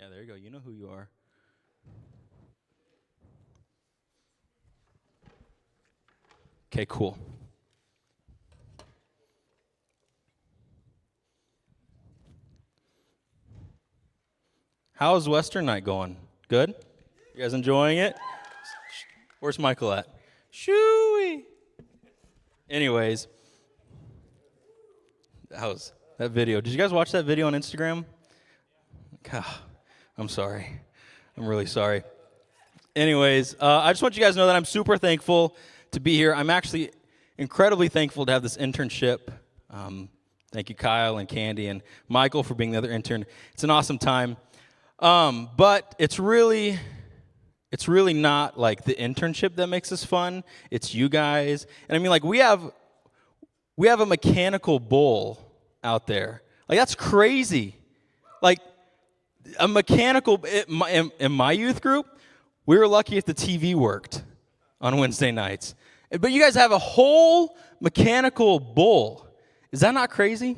Yeah, there you go. You know who you are. Okay, cool. How's Western night going? Good? You guys enjoying it? Where's Michael at? Shooey. Anyways, that video. Did you guys watch that video on Instagram? God, I'm sorry. I'm really sorry. Anyways, I just want you guys to know that I'm super thankful to be here. I'm actually incredibly thankful to have this internship. Thank you, Kyle and Candy and Michael, for being the other intern. It's an awesome time. But it's really not like the internship that makes this fun. It's you guys. And I mean, like, we have a mechanical bull out there. Like, that's crazy. Like, a mechanical, in my youth group, we were lucky if the TV worked on Wednesday nights. But you guys have a whole mechanical bull. Is that not crazy?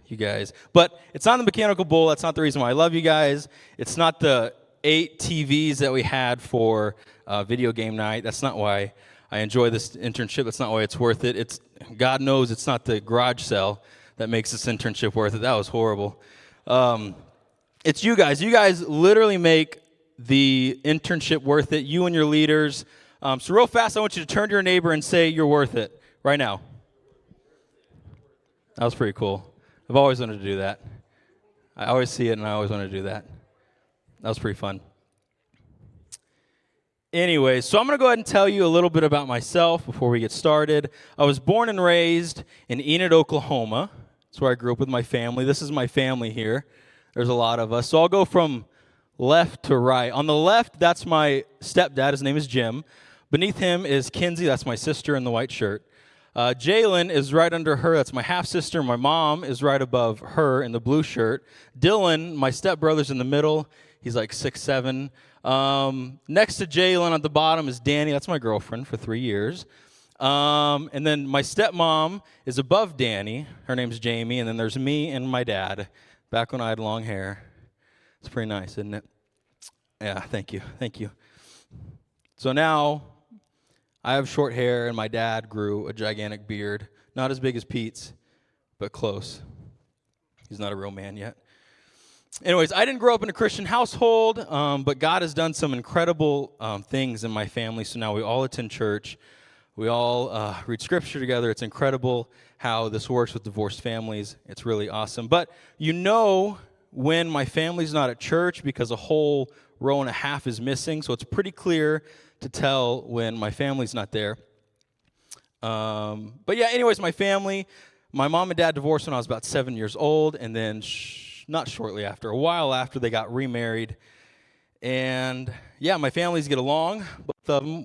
You guys. But it's not the mechanical bull. That's not the reason why I love you guys. It's not the 8 TVs that we had for video game night. That's not why I enjoy this internship. That's not why it's worth it. God knows it's not the garage sale that makes this internship worth it. That was horrible. It's you guys. You guys literally make the internship worth it, you and your leaders. So real fast, I want you to turn to your neighbor and say you're worth it right now. That was pretty cool. I've always wanted to do that. I always see it, and I always want to do that. That was pretty fun. Anyways, so I'm going to go ahead and tell you a little bit about myself before we get started. I was born and raised in Enid, Oklahoma. That's where I grew up with my family. This is my family here. There's a lot of us. So I'll go from left to right. On the left, that's my stepdad. His name is Jim. Beneath him is Kinsey. That's my sister in the white shirt. Jalen is right under her. That's my half-sister. My mom is right above her in the blue shirt. Dylan, my stepbrother's in the middle. He's like 6'7". Next to Jalen at the bottom is Danny. That's my girlfriend for 3 years. And then my stepmom is above Danny. Her name's Jamie. And then there's me and my dad, back when I had long hair. It's pretty nice, isn't it? Yeah, thank you. Thank you. So now I have short hair, and my dad grew a gigantic beard. Not as big as Pete's, but close. He's not a real man yet. Anyways, I didn't grow up in a Christian household, but God has done some incredible things in my family. So now we all attend church. We all read scripture together. It's incredible how this works with divorced families. It's really awesome. But you know when my family's not at church because a whole row and a half is missing. So it's pretty clear to tell when my family's not there. But yeah, anyways, my family, my mom and dad divorced when I was about 7 years old, and then not shortly after, a while after, they got remarried. And yeah, my families get along, both of them.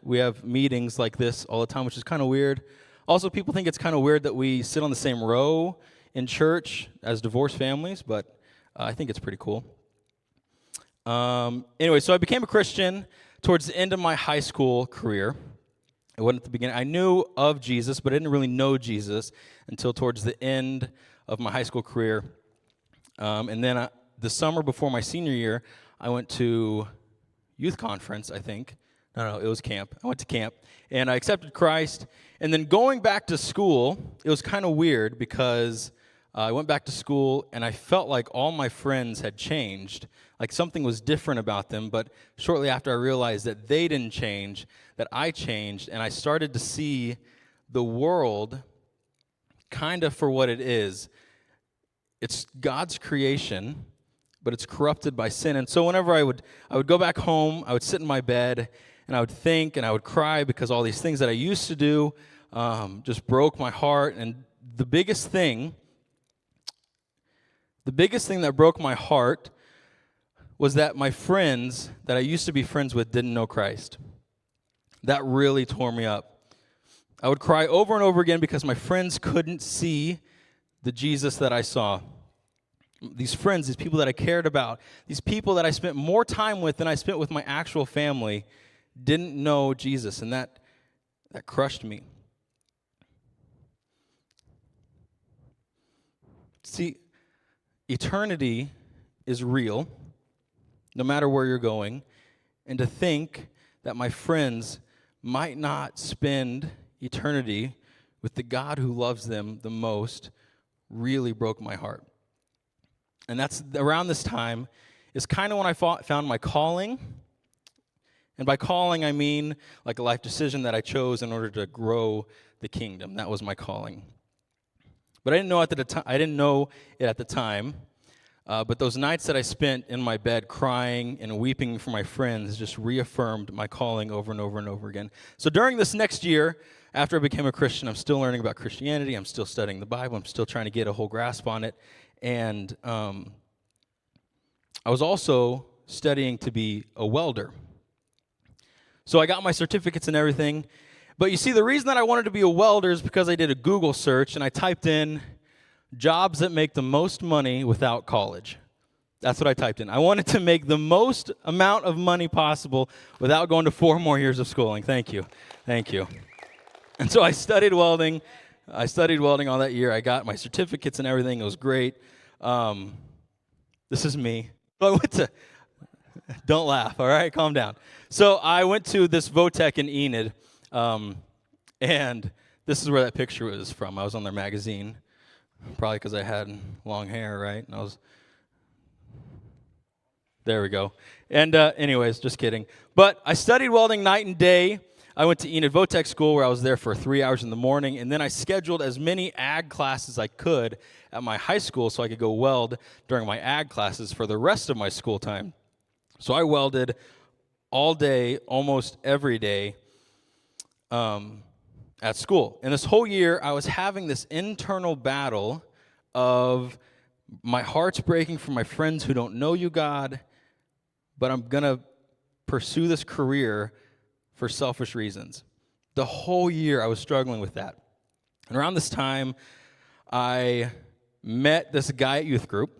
We have meetings like this all the time, which is kind of weird. Also, people think it's kind of weird that we sit on the same row in church as divorced families, but I think it's pretty cool. Anyway, so I became a Christian towards the end of my high school career. It wasn't at the beginning. I knew of Jesus, but I didn't really know Jesus until towards the end of my high school career. And then the summer before my senior year, I went to youth conference, I think. No, it was camp. I went to camp, and I accepted Christ. And then going back to school, it was kind of weird because I went back to school, and I felt like all my friends had changed. Like something was different about them, but shortly after I realized that they didn't change, that I changed, and I started to see the world kind of for what it is. It's God's creation, but it's corrupted by sin. And so whenever I would go back home, I would sit in my bed, and I would think, and I would cry because all these things that I used to do just broke my heart. And the biggest thing that broke my heart was that my friends that I used to be friends with didn't know Christ. That really tore me up. I would cry over and over again because my friends couldn't see the Jesus that I saw. These friends, these people that I cared about, these people that I spent more time with than I spent with my actual family, didn't know Jesus, and that crushed me. See, eternity is real, no matter where you're going, and to think that my friends might not spend eternity with the God who loves them the most really broke my heart. And that's around this time is kind of when I found my calling. And by calling, I mean like a life decision that I chose in order to grow the kingdom. That was my calling. But I didn't know it at the time. But those nights that I spent in my bed crying and weeping for my friends just reaffirmed my calling over and over and over again. So during this next year, after I became a Christian, I'm still learning about Christianity. I'm still studying the Bible. I'm still trying to get a whole grasp on it. And I was also studying to be a welder. So I got my certificates and everything. But you see, the reason that I wanted to be a welder is because I did a Google search and I typed in jobs that make the most money without college. That's what I typed in. I wanted to make the most amount of money possible without going to 4 more years of schooling. Thank you. Thank you. And so I studied welding. All that year. I got my certificates and everything. It was great. This is me. So I went to, don't laugh, all right? Calm down. So I went to this Votech in Enid, and this is where that picture was from. I was on their magazine, probably because I had long hair, right? And there we go. And anyways, just kidding. But I studied welding night and day. I went to Enid Votech school where I was there for 3 hours in the morning, and then I scheduled as many ag classes as I could at my high school so I could go weld during my ag classes for the rest of my school time. So I welded all day, almost every day at school. And this whole year, I was having this internal battle of my heart's breaking for my friends who don't know you, God, but I'm going to pursue this career for selfish reasons. The whole year I was struggling with that. And around this time, I met this guy at youth group.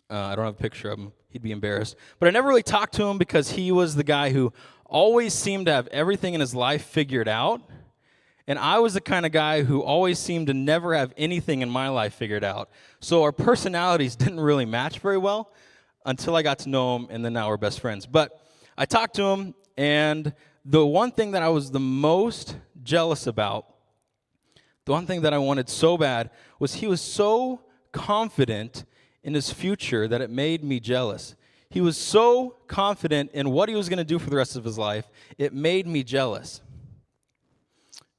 I don't have a picture of him. He'd be embarrassed. But I never really talked to him because he was the guy who always seemed to have everything in his life figured out. And I was the kind of guy who always seemed to never have anything in my life figured out. So our personalities didn't really match very well until I got to know him, and then now we're best friends. But I talked to him, and the one thing that I was the most jealous about, the one thing that I wanted so bad, was he was so confident in his future that it made me jealous. He was so confident in what he was going to do for the rest of his life, it made me jealous.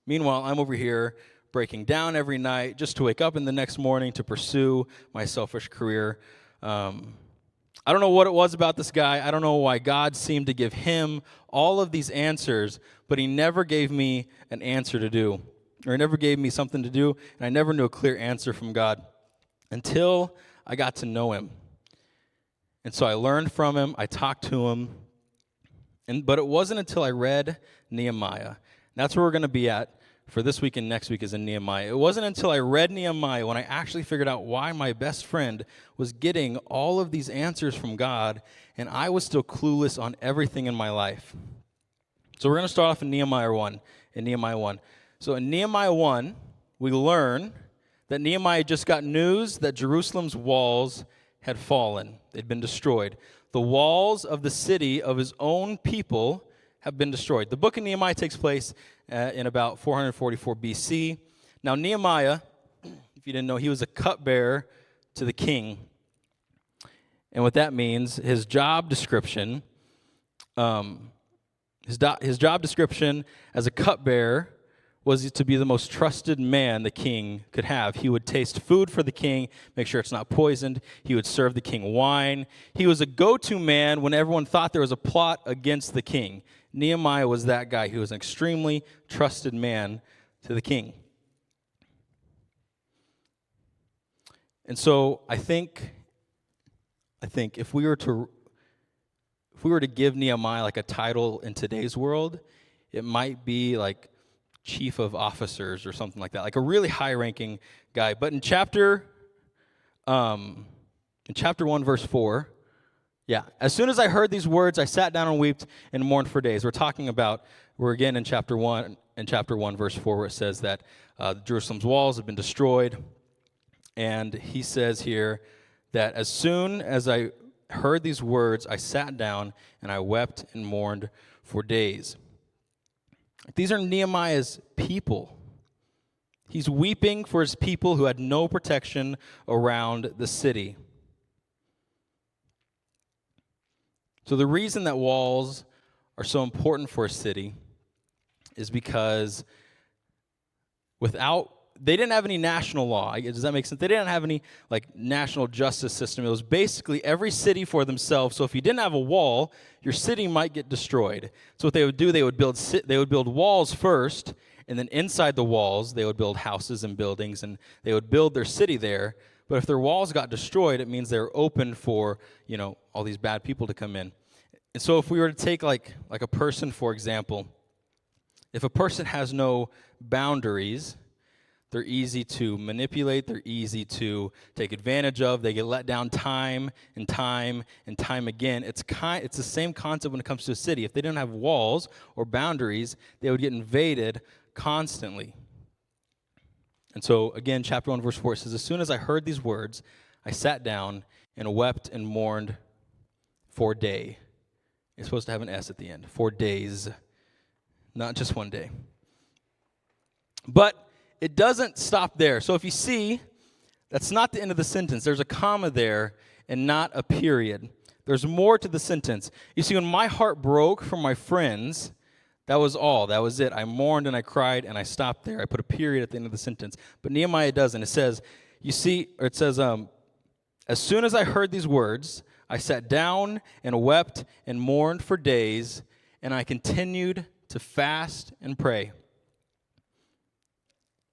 Meanwhile, I'm over here breaking down every night just to wake up in the next morning to pursue my selfish career. I don't know what it was about this guy. I don't know why God seemed to give him all of these answers, but he never gave me an answer to do, or he never gave me something to do, and I never knew a clear answer from God until I got to know him. And so I learned from him, I talked to him, but it wasn't until I read Nehemiah. That's where we're going to be at for this week and next week is in Nehemiah. It wasn't until I read Nehemiah when I actually figured out why my best friend was getting all of these answers from God, and I was still clueless on everything in my life. So we're going to start off in Nehemiah 1. So in Nehemiah 1, we learn that Nehemiah just got news that Jerusalem's walls had fallen. They'd been destroyed. The walls of the city of his own people have been destroyed. The book of Nehemiah takes place in about 444 BC. Now, Nehemiah, if you didn't know, he was a cupbearer to the king. And what that means, his job description, his job description as a cupbearer was to be the most trusted man the king could have. He would taste food for the king, make sure it's not poisoned. He would serve the king wine. He was a go-to man when everyone thought there was a plot against the king. Nehemiah was that guy. He was an extremely trusted man to the king. And so I think if we were to give Nehemiah like a title in today's world, it might be like chief of officers or something like that, like a really high-ranking guy. But in chapter 1, verse 4, as soon as I heard these words, I sat down and wept and mourned for days. We're again in chapter 1, verse 4, where it says that Jerusalem's walls have been destroyed. And he says here that as soon as I heard these words, I sat down and I wept and mourned for days. These are Nehemiah's people. He's weeping for his people who had no protection around the city. So the reason that walls are so important for a city is because they didn't have any national law. Does that make sense? They didn't have any national justice system. It was basically every city for themselves. So if you didn't have a wall, your city might get destroyed. So what they would do, they would build walls first, and then inside the walls, they would build houses and buildings, and they would build their city there. But if their walls got destroyed, it means they're open for, all these bad people to come in. And so if we were to take like a person, for example, if a person has no boundaries, they're easy to manipulate, they're easy to take advantage of, they get let down time and time and time again. It's the same concept when it comes to a city. If they didn't have walls or boundaries, they would get invaded constantly. And so, again, chapter 1, verse 4 says, as soon as I heard these words, I sat down and wept and mourned for day. It's supposed to have an S at the end. 4 days, not just one day. But it doesn't stop there. So if you see, that's not the end of the sentence. There's a comma there and not a period. There's more to the sentence. You see, when my heart broke for my friends, that was all. That was it. I mourned and I cried and I stopped there. I put a period at the end of the sentence. But Nehemiah doesn't. It says, as soon as I heard these words, I sat down and wept and mourned for days, and I continued to fast and pray.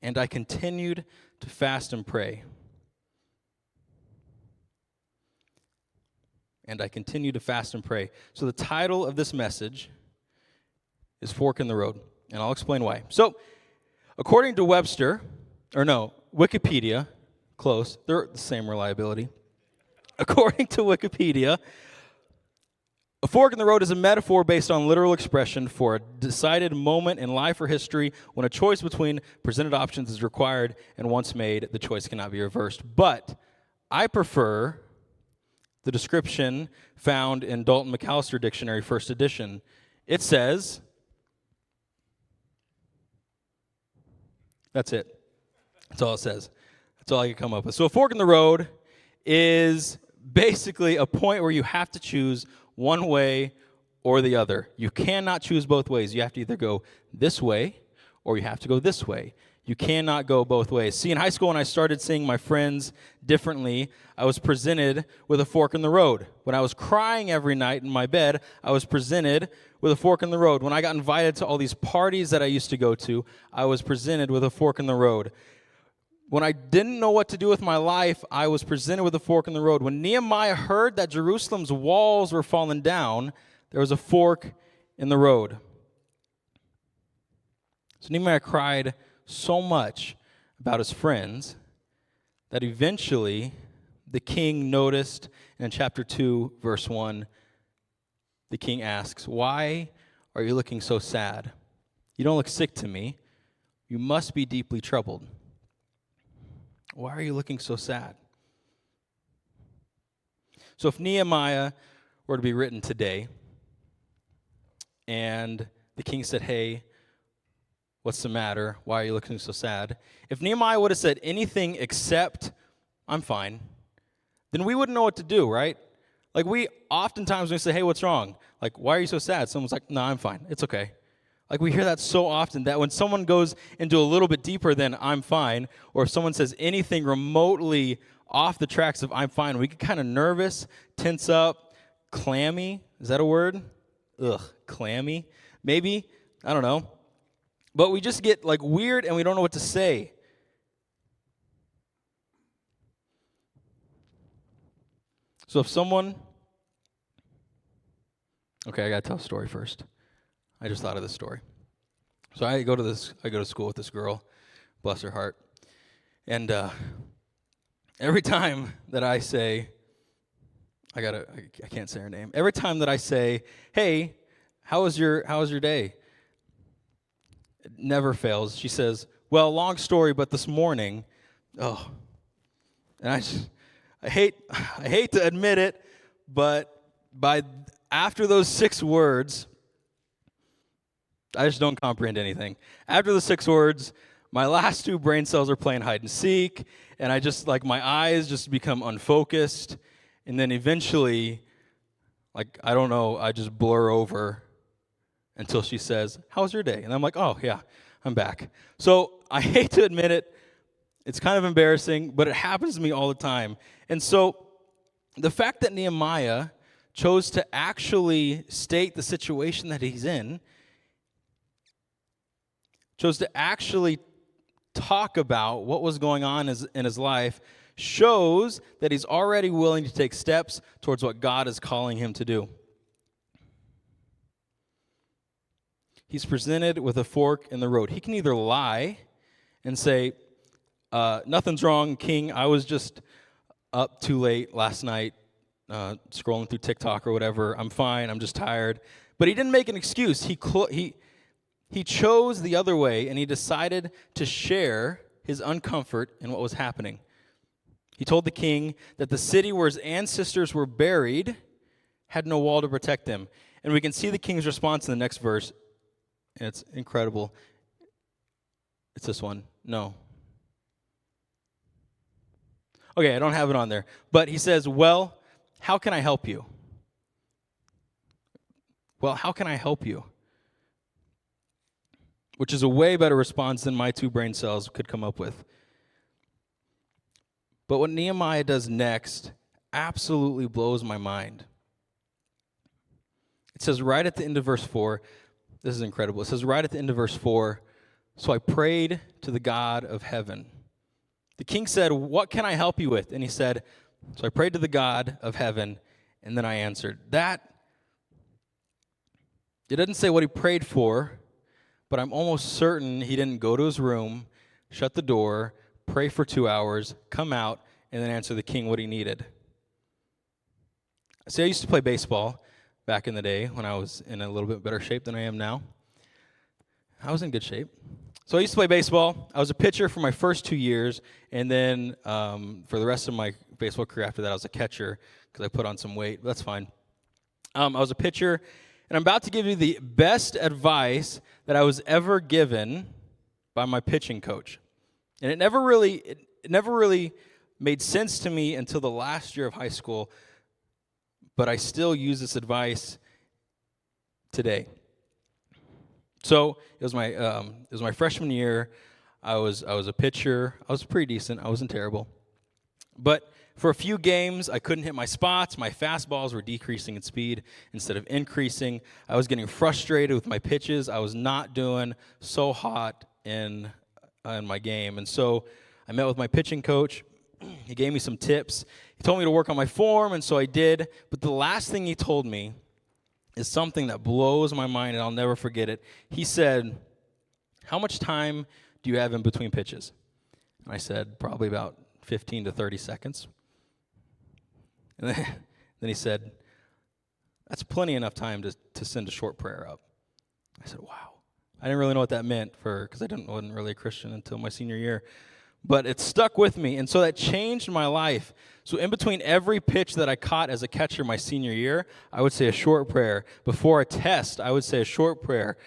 And I continued to fast and pray. And I continued to fast and pray. So the title of this message is Fork in the Road, and I'll explain why. So, according to Wikipedia, close, they're the same reliability. According to Wikipedia, a fork in the road is a metaphor based on literal expression for a decided moment in life or history when a choice between presented options is required, and once made, the choice cannot be reversed. But I prefer the description found in Dalton Mcalister Dictionary, first edition. It says, that's it. That's all it says. That's all I can come up with. So a fork in the road is basically a point where you have to choose one way or the other. You cannot choose both ways. You have to either go this way or you have to go this way. You cannot go both ways. See, in high school, when I started seeing my friends differently, I was presented with a fork in the road. When I was crying every night in my bed, I was presented with a fork in the road. When I got invited to all these parties that I used to go to, I was presented with a fork in the road. When I didn't know what to do with my life, I was presented with a fork in the road. When Nehemiah heard that Jerusalem's walls were falling down, there was a fork in the road. So Nehemiah cried so much about his friends that eventually the king noticed, and in chapter 2, verse 1, the king asks, "Why are you looking so sad? You don't look sick to me. You must be deeply troubled. Why are you looking so sad?" So if Nehemiah were to be written today, and the king said, "Hey, what's the matter? Why are you looking so sad?" If Nehemiah would have said anything except, "I'm fine," then we wouldn't know what to do, right? Like we oftentimes when we say, "Hey, what's wrong?" Like, "Why are you so sad?" Someone's like, "No, I'm fine. It's okay." Like we hear that so often that when someone goes into a little bit deeper than "I'm fine," or if someone says anything remotely off the tracks of "I'm fine," we get kind of nervous, tense up, clammy. Is that a word? Clammy. Maybe. I don't know. But we just get like weird and we don't know what to say. So if someone, okay, I gotta tell a story first. I just thought of this story. So I go to school with this girl, bless her heart, and every time that I say, I can't say her name. Every time that I say, "Hey, how was your day?" It never fails. She says, "Well, long story, but this morning," and I hate to admit it, but after those 6 words, I just don't comprehend anything. After the 6 words, my last 2 brain cells are playing hide and seek, and I just, like, my eyes just become unfocused, and then eventually, like, I don't know, I just blur over until she says, "How was your day?" And I'm like, "Oh, yeah, I'm back." So I hate to admit it. It's kind of embarrassing, but it happens to me all the time. And so the fact that Nehemiah chose to actually state the situation that he's in, chose to actually talk about what was going on in his life, shows that he's already willing to take steps towards what God is calling him to do. He's presented with a fork in the road. He can either lie and say, "Nothing's wrong, King. I was just up too late last night, scrolling through TikTok or whatever. I'm fine. I'm just tired." But he didn't make an excuse. He chose the other way, and he decided to share his uncomfort in what was happening. He told the king that the city where his ancestors were buried had no wall to protect them. And we can see the king's response in the next verse, and it's incredible. It's this one. No. Okay, I don't have it on there. But he says, "Well, how can I help you?" Well, how can I help you? Which is a way better response than my 2 brain cells could come up with. But what Nehemiah does next absolutely blows my mind. It says right at the end of verse 4, this is incredible. It says right at the end of verse 4, "So I prayed to the God of heaven." The king said, "What can I help you with?" And he said, "So I prayed to the God of heaven, and then I answered." It doesn't say what he prayed for, but I'm almost certain he didn't go to his room, shut the door, pray for 2 hours, come out, and then answer the king what he needed. See, I used to play baseball back in the day when I was in a little bit better shape than I am now. I was in good shape. So I used to play baseball. I was a pitcher for my first 2 years, and then for the rest of my baseball career after that, I was a catcher because I put on some weight. But that's fine. I was a pitcher, and I'm about to give you the best advice that I was ever given by my pitching coach. And it never really made sense to me until the last year of high school, but I still use this advice today. So it was my freshman year. I was a pitcher. I was pretty decent. I wasn't terrible. But for a few games, I couldn't hit my spots. My fastballs were decreasing in speed instead of increasing. I was getting frustrated with my pitches. I was not doing so hot in my game. And so I met with my pitching coach. He gave me some tips. He told me to work on my form, and so I did. But the last thing he told me is something that blows my mind, and I'll never forget it. He said, "How much time do you have in between pitches?" And I said, "Probably about 15 to 30 seconds. And then he said, "That's plenty enough time to send a short prayer up." I said, "Wow." I didn't really know what that meant because I wasn't really a Christian until my senior year. But it stuck with me, and so that changed my life. So in between every pitch that I caught as a catcher my senior year, I would say a short prayer. Before a test, I would say a short prayer.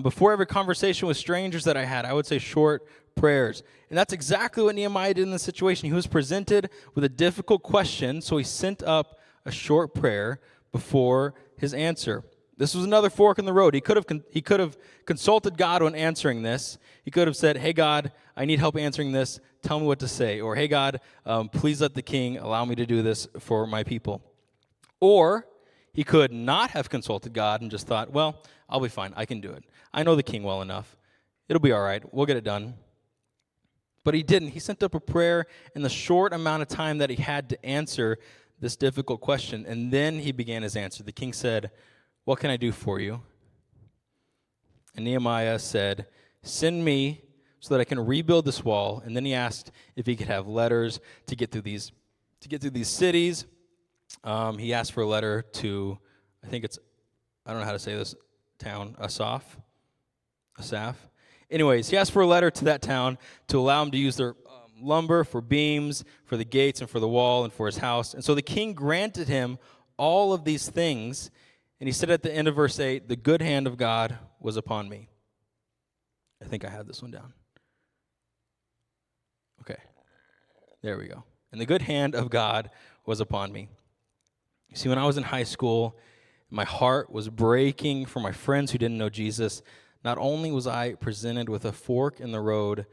Before every conversation with strangers that I had, I would say short prayers. And that's exactly what Nehemiah did in this situation. He was presented with a difficult question, so he sent up a short prayer before his answer. This was another fork in the road. He could have consulted God when answering this. He could have said, "Hey, God, I need help answering this. Tell me what to say." Or, "Hey, God, please let the king allow me to do this for my people." Or he could not have consulted God and just thought, "Well, I'll be fine. I can do it. I know the king well enough. It'll be all right. We'll get it done." But he didn't. He sent up a prayer in the short amount of time that he had to answer this difficult question. And then he began his answer. The king said, "What can I do for you?" And Nehemiah said, "Send me so that I can rebuild this wall." And then he asked if he could have letters to get through these cities. He asked for a letter to, I don't know how to say this town, Asaph. Anyways, he asked for a letter to that town to allow him to use their lumber, for beams, for the gates, and for the wall, and for his house. And so the king granted him all of these things. And he said at the end of verse 8, the good hand of God was upon me. I think I had this one down. Okay, there we go. And the good hand of God was upon me. You see, when I was in high school, my heart was breaking for my friends who didn't know Jesus. Not only was I presented with a fork in the road,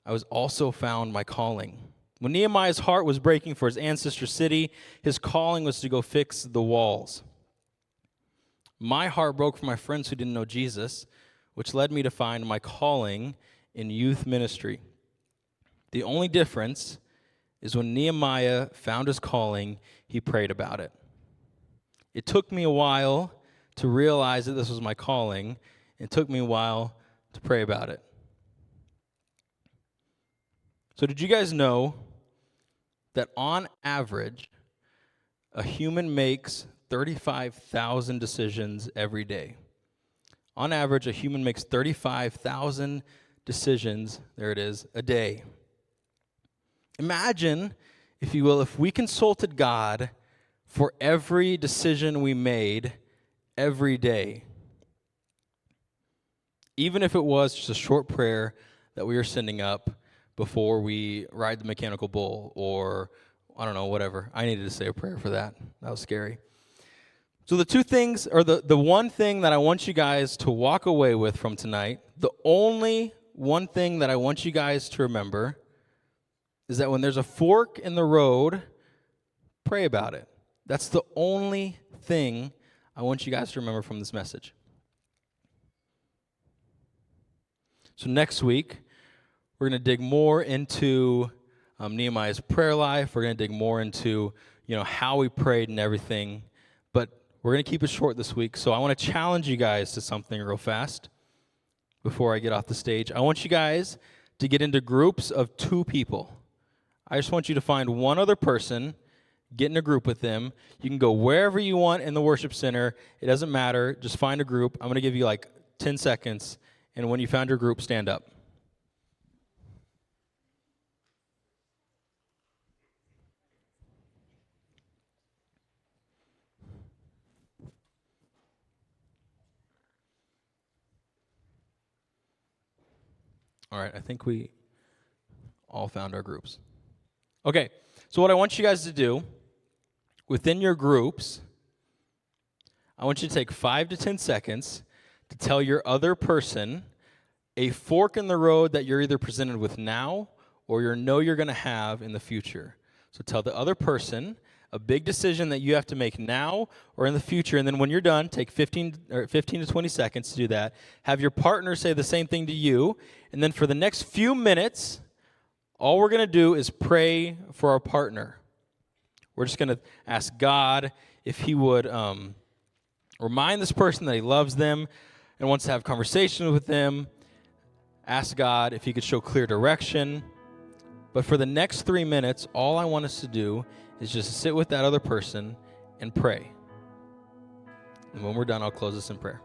I was also found my calling. When Nehemiah's heart was breaking for his ancestor city, his calling was to go fix the walls. My heart broke for my friends who didn't know Jesus, which led me to find my calling in youth ministry. The only difference is when Nehemiah found his calling, he prayed about it. It took me a while to realize that this was my calling. It took me a while to pray about it. So did you guys know that on average, a human makes 35,000 decisions every day? On average, a human makes 35,000 decisions, there it is, a day. Imagine, if you will, if we consulted God for every decision we made every day. Even if it was just a short prayer that we were sending up before we ride the mechanical bull, or I don't know, whatever. I needed to say a prayer for that. That was scary. So the two things, or the one thing that I want you guys to walk away with from tonight, the only one thing that I want you guys to remember is that when there's a fork in the road, pray about it. That's the only thing I want you guys to remember from this message. So next week, we're going to dig more into Nehemiah's prayer life. We're going to dig more into, how he prayed and everything. But we're going to keep it short this week. So I want to challenge you guys to something real fast before I get off the stage. I want you guys to get into groups of 2 people. I just want you to find one other person, get in a group with them. You can go wherever you want in the worship center. It doesn't matter. Just find a group. I'm going to give you like 10 seconds. And when you found your group, stand up. All right, I think we all found our groups. Okay, so what I want you guys to do, within your groups, I want you to take 5 to 10 seconds to tell your other person a fork in the road that you're either presented with now or you're going to have in the future. So tell the other person a big decision that you have to make now or in the future, and then when you're done, take 15 to 20 seconds to do that. Have your partner say the same thing to you, and then for the next few minutes, all we're going to do is pray for our partner. We're just going to ask God if he would remind this person that he loves them and wants to have conversations with them. Ask God if he could show clear direction. But for the next 3 minutes, all I want us to do is just sit with that other person and pray. And when we're done, I'll close this in prayer.